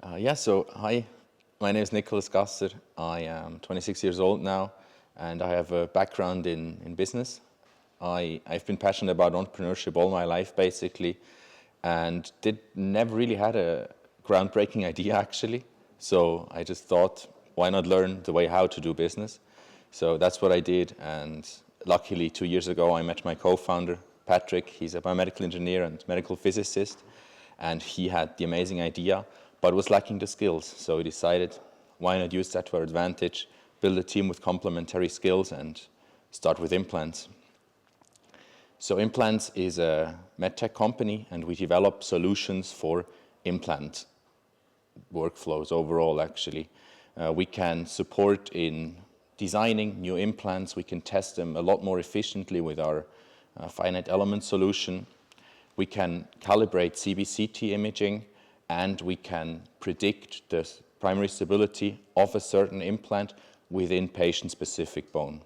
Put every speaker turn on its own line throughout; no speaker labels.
So hi, my name is Nicolas Gasser. I am 26 years old now, and I have a background in business. I've been passionate about entrepreneurship all my life, basically, and never really had a groundbreaking idea, actually. So I just thought, why not learn the way how to do business? So that's what I did, and luckily 2 years ago I met my co-founder, Patrick. He's a biomedical engineer and medical physicist, and he had the amazing idea, but was lacking the skills. So we decided, why not use that to our advantage, build a team with complementary skills, and start with IMPLANZ. So IMPLANZ is a medtech company, and we develop solutions for implant workflows overall, actually. We can support in designing new implants. We can test them a lot more efficiently with our finite element solution. We can calibrate CBCT imaging, and we can predict the primary stability of a certain implant within patient-specific bone.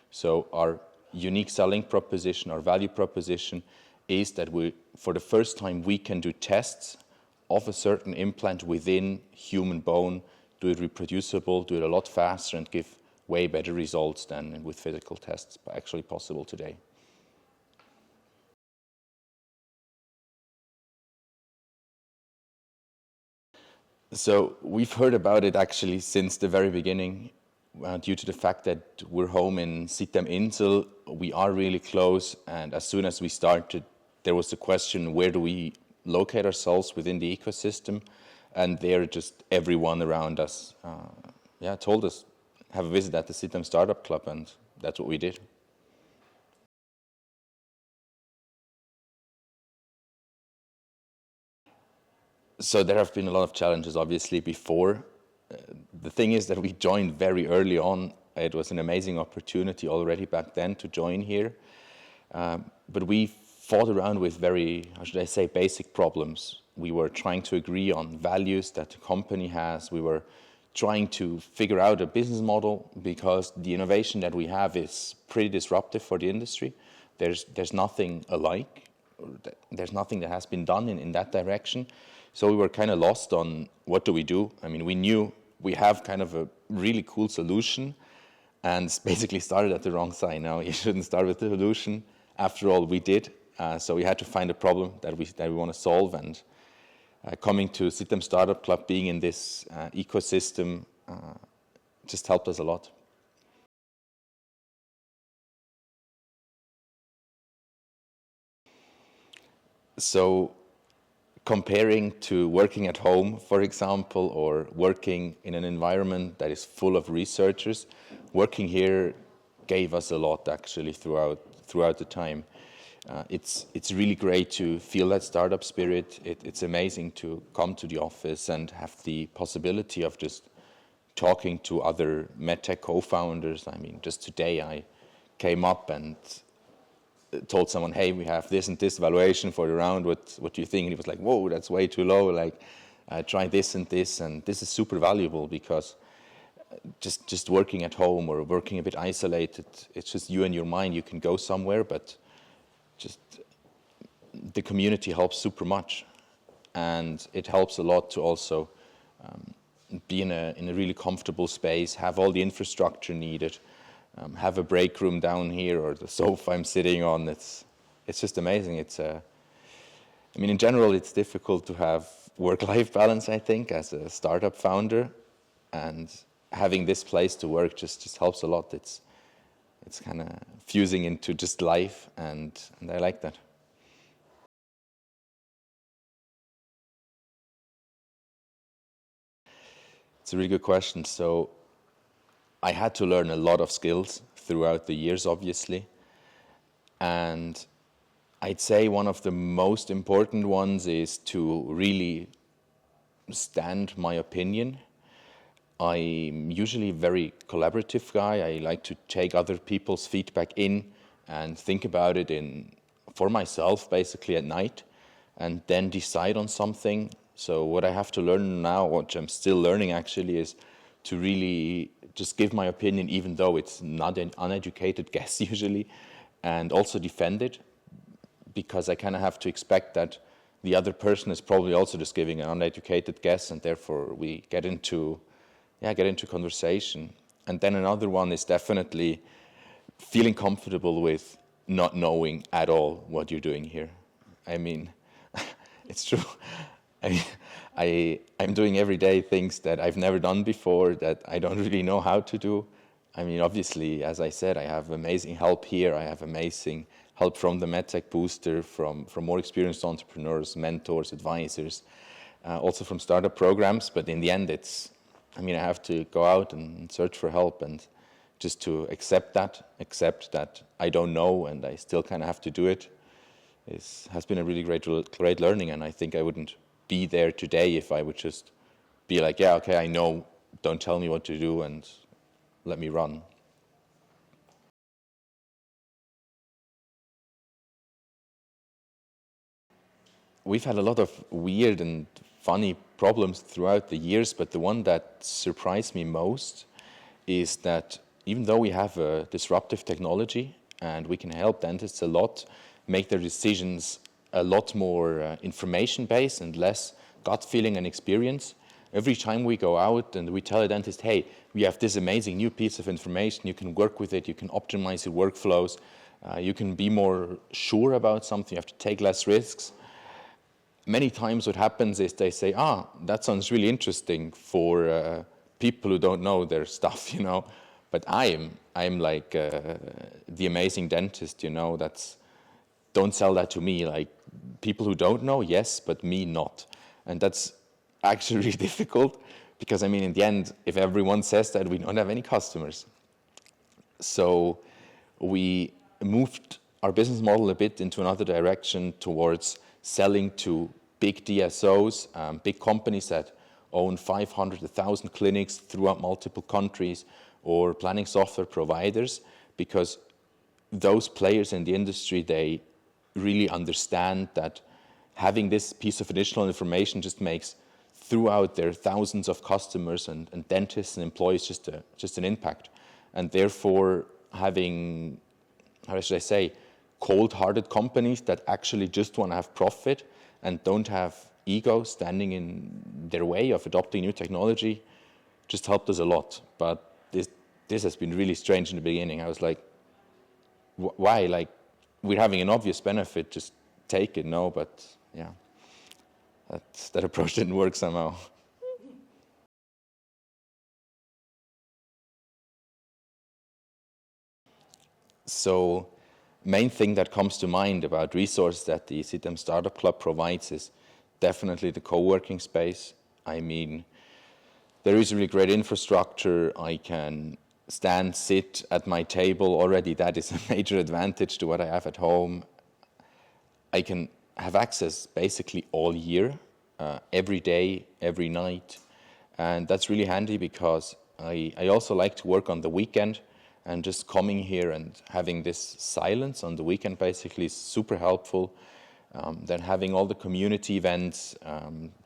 So our unique selling proposition, our value proposition, is that for the first time, we can do tests of a certain implant within human bone, do it reproducible, do it a lot faster, and give way better results than with physical tests, but actually possible today. So we've heard about it actually since the very beginning, due to the fact that we're home in Sitem we are really close, and as soon as we started, there was the question, where do we locate ourselves within the ecosystem? And there, just everyone around us told us, have a visit at the Sitem StartUp Club, and that's what we did. So there have been a lot of challenges, obviously, before. The thing is that we joined very early on. It was an amazing opportunity already back then to join here. But we fought around with very, how should I say, basic problems. We were trying to agree on values that the company has. We were trying to figure out a business model, because the innovation that we have is pretty disruptive for the industry. There's nothing alike. There's nothing that has been done in that direction. So we were kind of lost on what do we do. I mean, we knew we have kind of a really cool solution, and basically started at the wrong side. Now, you shouldn't start with the solution. After all, we did. So we had to find a problem that we want to solve. And coming to Sitem StartUp Club, being in this ecosystem, just helped us a lot. So comparing to working at home, for example, or working in an environment that is full of researchers, working here gave us a lot, actually, throughout the time. It's really great to feel that startup spirit. It's amazing to come to the office and have the possibility of just talking to other medtech co-founders. I mean, just today I came up and told someone, hey, we have this and this valuation for the round, what do you think? And he was like, whoa, that's way too low, like, try this and this is super valuable, because just working at home or working a bit isolated, it's just you and your mind. You can go somewhere, but just the community helps super much, and it helps a lot to also be in a really comfortable space, have all the infrastructure needed, have a break room down here, or the sofa I'm sitting on. It's just amazing. I mean, in general, it's difficult to have work-life balance, I think, as a startup founder, and having this place to work just helps a lot. It's kind of fusing into just life, and I like that. It's a really good question. So I had to learn a lot of skills throughout the years, obviously. And I'd say one of the most important ones is to really stand my opinion. I'm usually a very collaborative guy. I like to take other people's feedback in and think about it for myself, basically, at night, and then decide on something. So what I have to learn now, what I'm still learning actually, is to really just give my opinion, even though it's not an uneducated guess usually, and also defend it, because I kind of have to expect that the other person is probably also just giving an uneducated guess, and therefore we get into conversation. And then another one is definitely feeling comfortable with not knowing at all what you're doing here. I mean, it's true. I'm doing everyday things that I've never done before, that I don't really know how to do. I mean, obviously, as I said, I have amazing help here. I have amazing help from the MedTech Booster, from more experienced entrepreneurs, mentors, advisors, also from startup programs. But in the end, I have to go out and search for help, and just to accept that I don't know and I still kind of have to do it, has been a really great learning. And I think I wouldn't be there today if I would just be like, yeah, okay, I know, don't tell me what to do and let me run. We've had a lot of weird and funny problems throughout the years, but the one that surprised me most is that even though we have a disruptive technology and we can help dentists a lot, make their decisions a lot more information-based and less gut feeling and experience, every time we go out and we tell a dentist, hey, we have this amazing new piece of information, you can work with it, you can optimize your workflows, you can be more sure about something, you have to take less risks. Many times what happens is they say, that sounds really interesting for people who don't know their stuff, But I'm like the amazing dentist, don't sell that to me. Like, people who don't know, yes, but me not. And that's actually really difficult because, in the end, if everyone says that, we don't have any customers. So we moved our business model a bit into another direction towards selling to big DSOs, big companies that own 500, 1,000 clinics throughout multiple countries, or planning software providers, because those players in the industry, they really understand that having this piece of additional information just makes throughout their thousands of customers and dentists and employees just an impact. And therefore having, how should I say, cold-hearted companies that actually just want to have profit and don't have ego standing in their way of adopting new technology just helped us a lot. But this has been really strange in the beginning. I was like, why? Like, we're having an obvious benefit, just take it. No, but yeah, that approach didn't work somehow. So main thing that comes to mind about resources that the Sitem StartUp Club provides is definitely the co-working space. There is really great infrastructure. I can sit at my table already. That is a major advantage to what I have at home. I can have access basically all year, every day, every night. And that's really handy because I also like to work on the weekend, and just coming here and having this silence on the weekend basically is super helpful. Then having all the community events,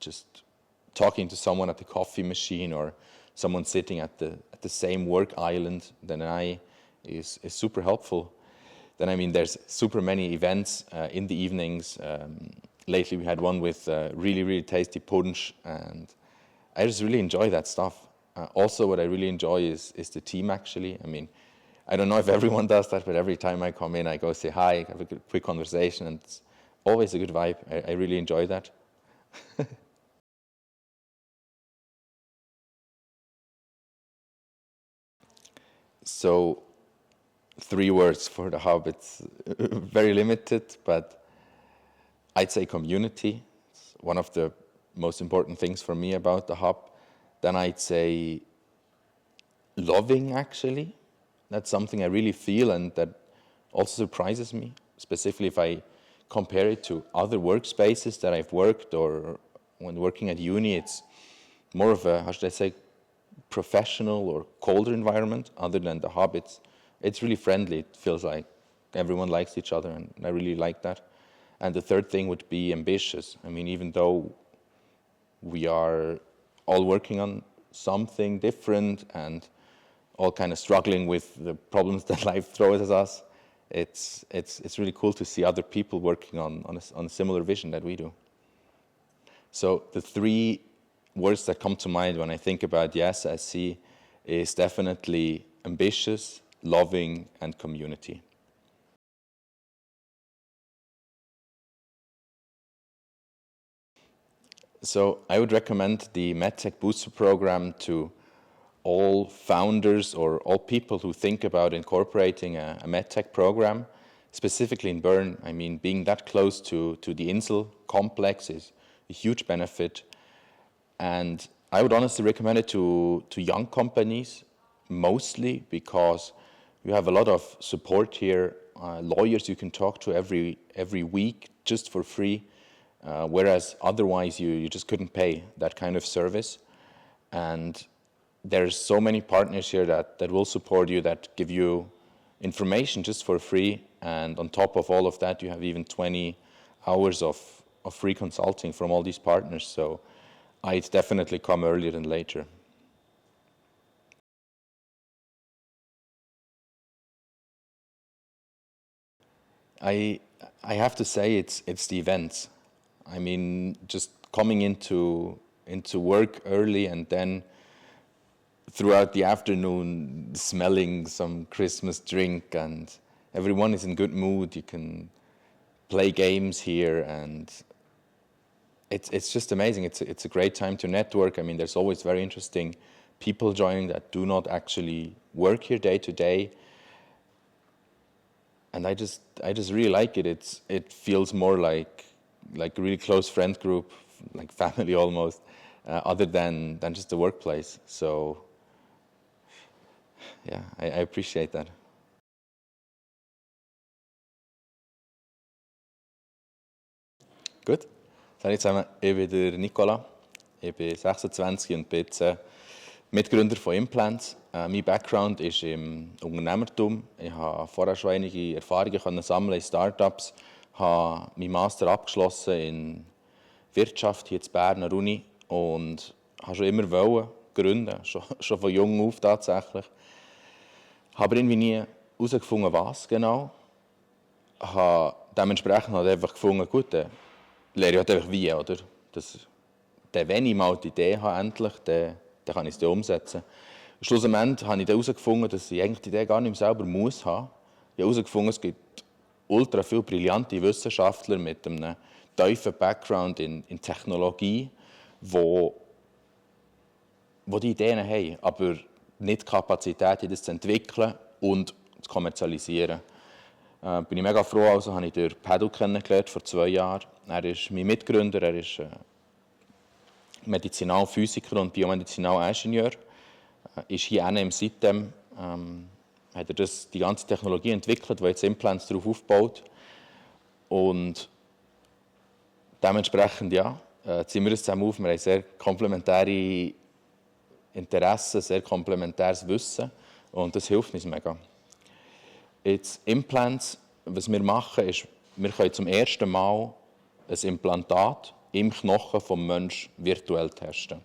just talking to someone at the coffee machine or someone sitting at the same work island than I is super helpful. Then there's super many events in the evenings. Lately we had one with really, really tasty punch, and I just really enjoy that stuff. Also, what I really enjoy is the team, actually. I don't know if everyone does that, but every time I come in, I go say hi, have a quick conversation, and it's always a good vibe. I really enjoy that. So 3 words for the hub. It's very limited, but I'd say community. It's one of the most important things for me about the hub. Then I'd say loving, actually. That's something I really feel, and that also surprises me, specifically if I compare it to other workspaces that I've worked, or when working at uni. It's more of a, how should I say, professional or colder environment. Other than the hub, it's really friendly. It feels like everyone likes each other, and I really like that. And the third thing would be ambitious. Even though we are all working on something different and all kind of struggling with the problems that life throws at us, it's really cool to see other people working on a similar vision that we do. So the three words that come to mind when I think about the SSC is definitely ambitious, loving, and community. So I would recommend the MedTech Booster Program to all founders or all people who think about incorporating a MedTech program, specifically in Bern. I mean, being that close to the Insel complex is a huge benefit. And I would honestly recommend it to young companies, mostly because you have a lot of support here, lawyers you can talk to every week just for free, whereas otherwise you just couldn't pay that kind of service. And there's so many partners here that will support you, that give you information just for free. And on top of all of that, you have even 20 hours of free consulting from all these partners. So I'd definitely come earlier than later. I have to say it's the events. I mean, just coming into work early and then throughout the afternoon smelling some Christmas drink, and everyone is in good mood. You can play games here, and it's just amazing. It's a great time to network. I mean, there's always very interesting people joining that do not actually work here day to day. And I just really like it. It feels more like a really close friend group, like family almost, other than just the workplace. So yeah, I appreciate that. Gut. Hallo zusammen, ich bin der Nicolas. Ich bin 26 und bin jetzt Mitgründer von IMPLANZ. Mein Background ist im Unternehmertum. Ich habe vorher schon einige Erfahrungen sammeln in Startups, habe meinen Master abgeschlossen in Wirtschaft hier in Bern an der Uni und habe schon immer wollen gründen, schon von jung auf tatsächlich. Habe irgendwie nie herausgefunden, was genau. Habe dementsprechend halt einfach gefunden, gut, dann lerne ich halt einfach wie, oder? Wenn ich mal die Idee habe, endlich, dann kann ich es umsetzen. Schlussendlich habe ich dann herausgefunden, dass ich eigentlich die Idee gar nicht mehr selber muss haben. Ich habe herausgefunden, es gibt ultra viele brillante Wissenschaftler mit einem tiefen Background in Technologie, die Ideen haben, aber nicht die Kapazität haben, das zu entwickeln und zu kommerzialisieren. Bin ich mega froh, also habe ich den Pedro kennengelernt vor 2 Jahren. Er ist mein Mitgründer, er ist Medizinalphysiker und Biomedizinalingenieur. Ist hier im Sitem, hat er die ganze Technologie entwickelt, die jetzt IMPLANZ darauf aufbaut. Und dementsprechend, ja, ziehen wir uns zusammen auf. Wir haben sehr komplementäre Interessen, sehr komplementäres Wissen und das hilft uns mega. Jetzt IMPLANZ, was wir machen, ist, wir können zum ersten Mal ein Implantat im Knochen des Menschen virtuell testen.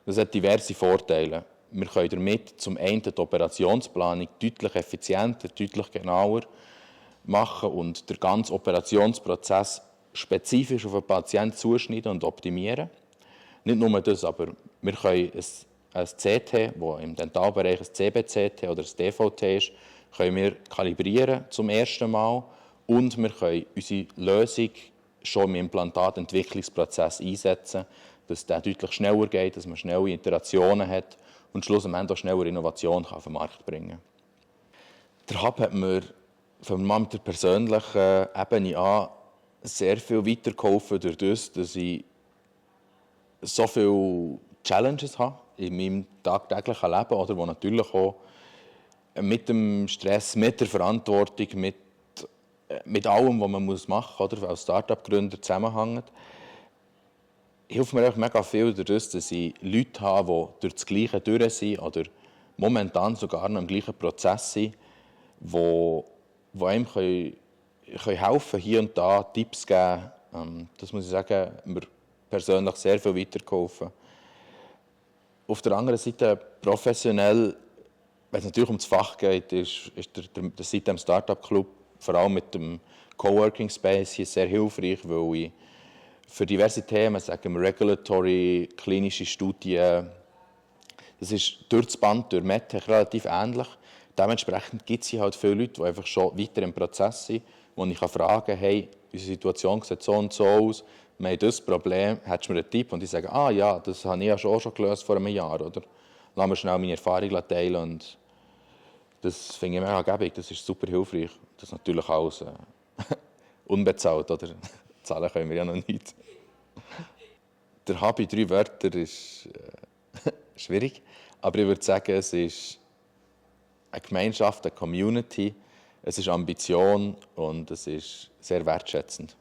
Das hat diverse Vorteile. Wir können damit zum einen die Operationsplanung deutlich effizienter, deutlich genauer machen und den ganzen Operationsprozess spezifisch auf den Patienten zuschneiden und optimieren. Nicht nur das, aber wir können ein CT, das im Dentalbereich ein CBCT oder ein DVT ist, können wir kalibrieren zum ersten Mal und wir können unsere Lösung schon im Implantatentwicklungsprozess einsetzen, dass der deutlich schneller geht, dass man schnelle Iterationen hat und schlussendlich auch schneller Innovationen auf den Markt bringen kann. Der Hub hat mir von mit der persönlichen Ebene an sehr viel weitergeholfen, durch das, dass ich so viele Challenges habe in meinem tagtäglichen Leben, oder, wo natürlich auch mit dem Stress, mit der Verantwortung, mit allem, was man machen muss, oder, als Start-up-Gründer zusammenhängt, hilft mir auch mega viel dadurch, dass ich Leute habe, die durch das Gleiche durch sind oder momentan sogar noch im gleichen Prozess sind, die einem helfen können, hier und da Tipps geben. Das muss ich sagen, mir persönlich sehr viel weitergeholfen. Auf der anderen Seite, professionell, wenn es natürlich um das Fach geht, ist der Sitem StartUp Club vor allem mit dem Coworking Space hier sehr hilfreich, weil ich Für diverse Themen, sagen wir Regulatory, klinische Studien, das ist durch das Band, durch MedTech relativ ähnlich. Dementsprechend gibt es hier halt viele Leute, die einfach schon weiter im Prozess sind, wo ich fragen kann, hey, unsere Situation sieht so und so aus, wir haben dieses Problem, hättest du mir einen Tipp? Und die sagen, ah ja, das habe ich ja schon gelöst vor einem Jahr, oder? Lass mir schnell meine Erfahrung teilen und das finde ich mega gäbig, das ist super hilfreich. Das ist natürlich alles unbezahlt, oder? Zahlen können wir ja noch nicht. Der Hub in 3 Wörter ist schwierig, aber ich würde sagen, es ist eine Gemeinschaft, eine Community, es ist Ambition und es ist sehr wertschätzend.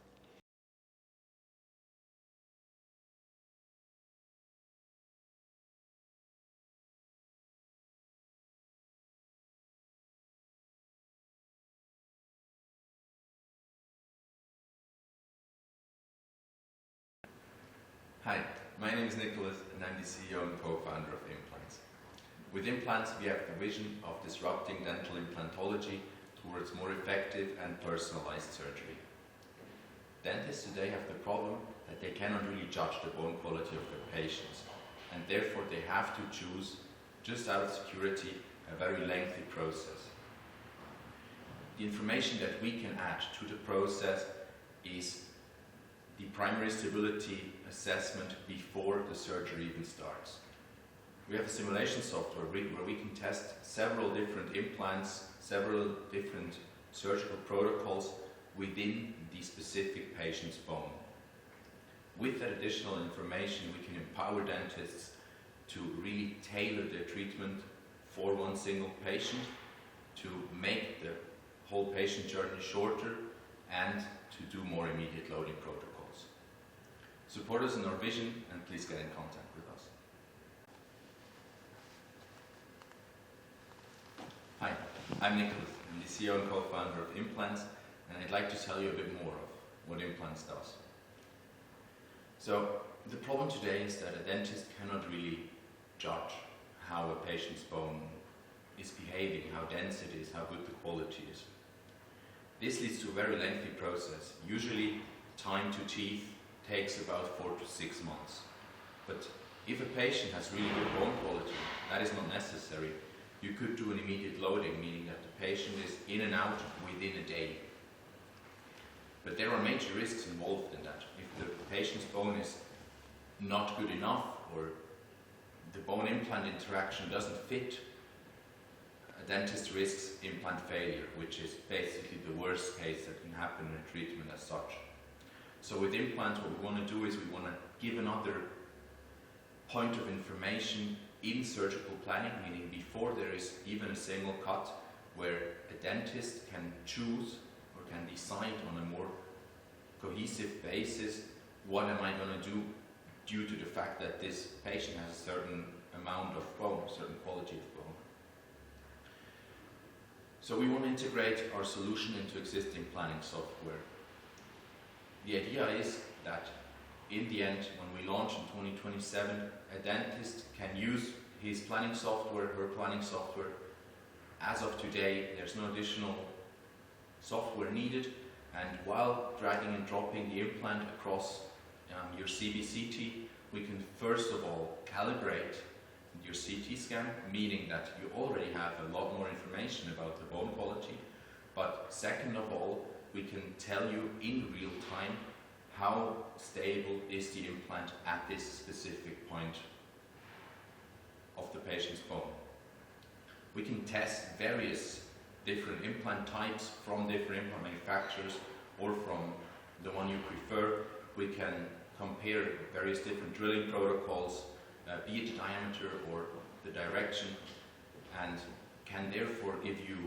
Hi, my name is Nicolas and I'm the CEO and co-founder of IMPLANZ. With IMPLANZ, we have the vision of disrupting dental implantology towards more effective and personalized surgery. Dentists today have the problem that they cannot really judge the bone quality of their patients, and therefore they have to choose, just out of security, a very lengthy process. The information that we can add to the process is the primary stability assessment before the surgery even starts. We have a simulation software where we can test several different implants, several different surgical protocols within the specific patient's bone. With that additional information, we can empower dentists to really tailor their treatment for one single patient, to make the whole patient journey shorter, and to do more immediate loading protocols. Support us in our vision and please get in contact with us. Hi, I'm Nicolas. I'm the CEO and co-founder of IMPLANZ, and I'd like to tell you a bit more of what IMPLANZ does. So, the problem today is that a dentist cannot really judge how a patient's bone is behaving, how dense it is, how good the quality is. This leads to a very lengthy process. Usually, time to teeth takes about 4 to 6 months. But if a patient has really good bone quality, that is not necessary. You could do an immediate loading, meaning that the patient is in and out within a day. But there are major risks involved in that. If the patient's bone is not good enough, or the bone-implant interaction doesn't fit, a dentist risks implant failure, which is basically the worst case that can happen in a treatment as such. So with IMPLANZ, what we want to do is we want to give another point of information in surgical planning, meaning before there is even a single cut, where a dentist can choose or can decide on a more cohesive basis, what am I going to do due to the fact that this patient has a certain amount of bone, a certain quality of bone. So we want to integrate our solution into existing planning software. The idea is that in the end, when we launch in 2027, a dentist can use his planning software, her planning software. As of today, there's no additional software needed, and while dragging and dropping the implant across your CBCT, we can first of all calibrate your CT scan, meaning that you already have a lot more information about the bone quality, but second of all, we can tell you in real time how stable is the implant at this specific point of the patient's bone. We can test various different implant types from different implant manufacturers or from the one you prefer. We can compare various different drilling protocols, be it the diameter or the direction, and can therefore give you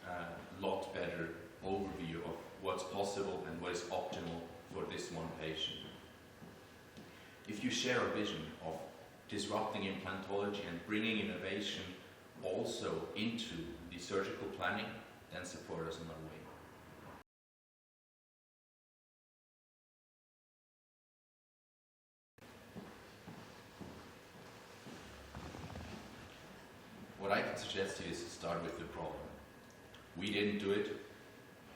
a lot better overview of what's possible and what is optimal for this one patient. If you share a vision of disrupting implantology and bringing innovation also into the surgical planning, then support us on our way. What I can suggest to you is to start with the problem. We didn't do it.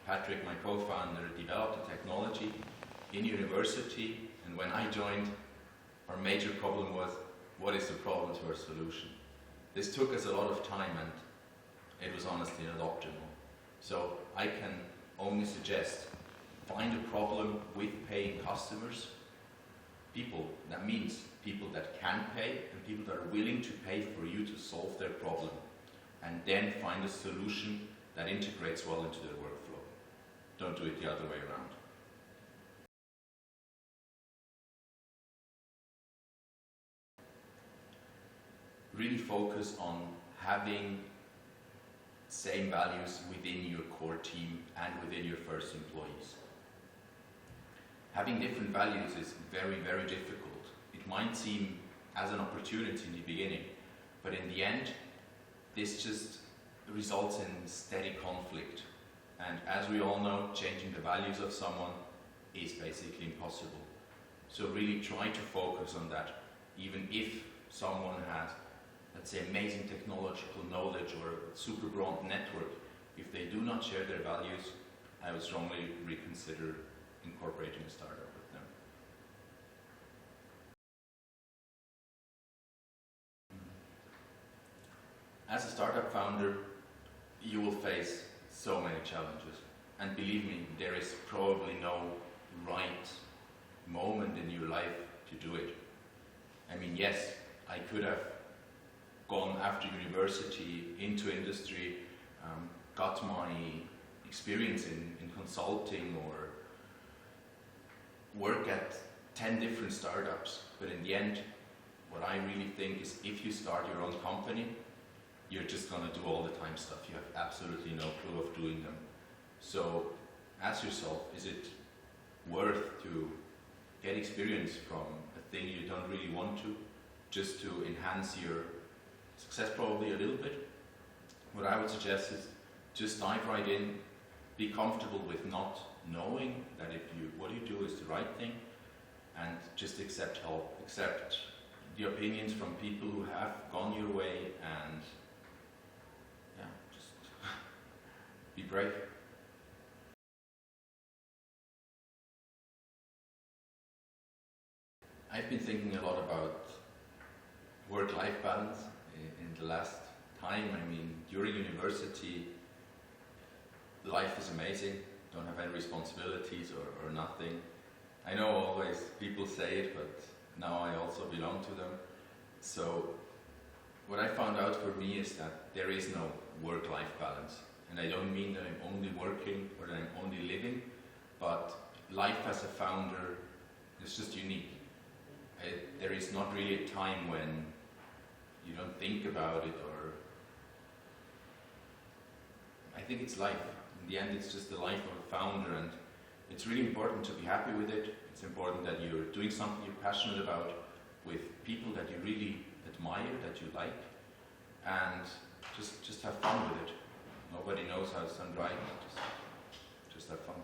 Patrick, my co-founder, developed the technology in university And when I joined, our major problem was, what is the problem to our solution? This took us a lot of time, and it was honestly not optimal. So I can only suggest, find a problem with paying customers, people, that means people that can pay and people that are willing to pay for you to solve their problem, and then find a solution that integrates well into their workflow. Don't do it the other way around. Really focus on having same values within your core team and within your first employees. Having different values is very, very difficult. It might seem as an opportunity in the beginning, but in the end, this just results in steady conflict. And as we all know, changing the values of someone is basically impossible. So really try to focus on that. Even if someone has, let's say, amazing technological knowledge or a super broad network, if they do not share their values, I would strongly reconsider incorporating a startup with them. As a startup founder, you will face so many challenges. And believe me, there is probably no right moment in your life to do it. I mean, yes, I could have gone after university into industry, got my experience in consulting or work at 10 different startups. But in the end, what I really think is if you start your own company, you're just going to do all the time stuff. You have absolutely no clue of doing them. So ask yourself, is it worth to get experience from a thing you don't really want to, just to enhance your success probably a little bit? What I would suggest is just dive right in, be comfortable with not knowing that what you do is the right thing, and just accept help, accept the opinions from people who have gone your way, and yeah, just be brave. I've been thinking a lot about work-life balance in the last time. I mean, during university, life is amazing, don't have any responsibilities or nothing. I know always people say it, but now I also belong to them. So what I found out for me is that there is no work-life balance. And I don't mean that I'm only working or that I'm only living, but life as a founder is just unique. There is not really a time when you don't think about it, or I think it's life. In the end, it's just the life of a founder, and it's really important to be happy with it. It's important that you're doing something you're passionate about with people that you really admire, that you like, and just have fun with it. Nobody knows how it's done right. Just have fun.